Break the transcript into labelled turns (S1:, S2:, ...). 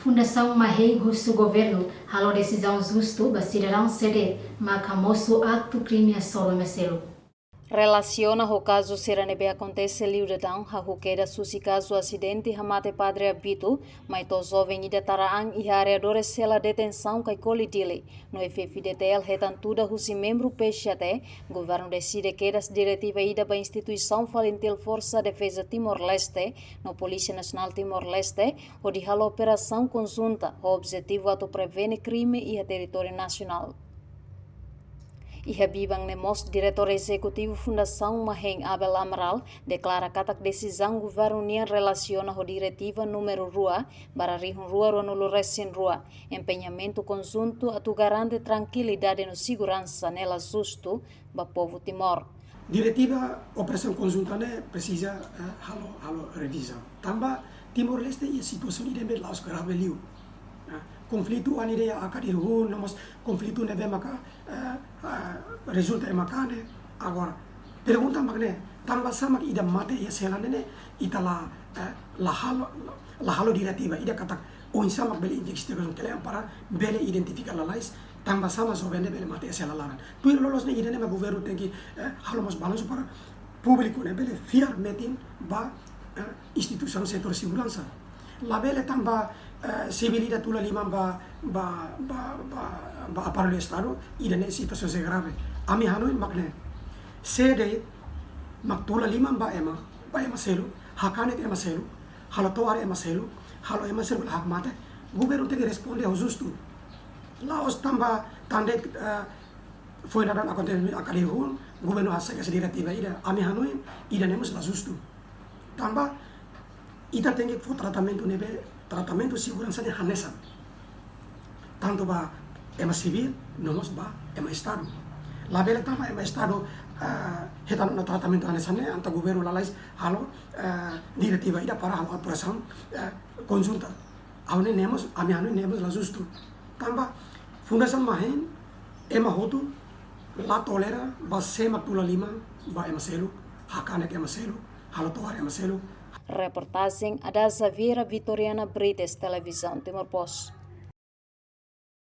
S1: Fundação Mahei Gusto Governo, halo decisão justo, cidadão ceder, macamoso acto crime solo meselo.
S2: Relaciona o caso Seranebe acontece liudadão, a ruqueira susi caso acidente hamate padre Abito, mas to jovem ida taraan e areadores sela detenção kai colidile. No FFDTL retantuda husi membro PXT, governo decide que as diretiva ida ba instituição falintil Força Defesa Timor-Leste, no Polícia Nacional Timor-Leste, o de halo operação conjunta, o objetivo ato prevene crime e a território nacional. E Habibang Nemos, diretor executivo Fundação Maheng Abel Amaral, declara que a decisão governo união relaciona a diretiva número rua, para rihun rua ronulu resin rua, empenhamento conjunto a tu garante tranquilidade no segurança nela justo para povo Timor.
S3: Diretiva operação conjunta precisa halo revisão. Tambah Timor-Leste e a situação de laos grave liu. Konflitu anide akadirhun, nomos konflitu nebe maka resulta makane. Agora, pergunta makne, tambah sama ida mate ya selanene itala lahalo diretiva ida kata onsa mak beli investigasi kele para bele identificar lalais tambah sama so bende bele mate ya selalaran. Tuir lolos ne ida ne ma governo tenki halo mas balanço para público ne bele fiar metin ba instituição setor segurança. Labele tambah civilidade tula lima ba aparelho estado ida ne situação se grave. Ami hanoi makne sede mak tula lima ba ema selu hakane ema selu halo toare ema selu halo ema selu hak mate governo tem que responder ao justo. Laos tambah tande foi nada aconteceu akali hul governo hasa que diretiva ida ami hanoi ida nemos la justo. Tambah ita tem que tratamento nebe tratamento segurança de hanesa. Tanto ba ema civil, nomos ba ema estado. La bela tama ema estado hetan no tratamento hanesa ne anta governo lalais halo diretiva ida para halo operação conjunta. Aune nemos ami anu nemos la justo. Tamba Fundação Maheng ema hotu la tolera ba sema tula lima ba ema selu hakane ema selu halo toar ema selu.
S2: Reportagem Ada Xaviera Vitoriana Brites, Televisão Timor Post.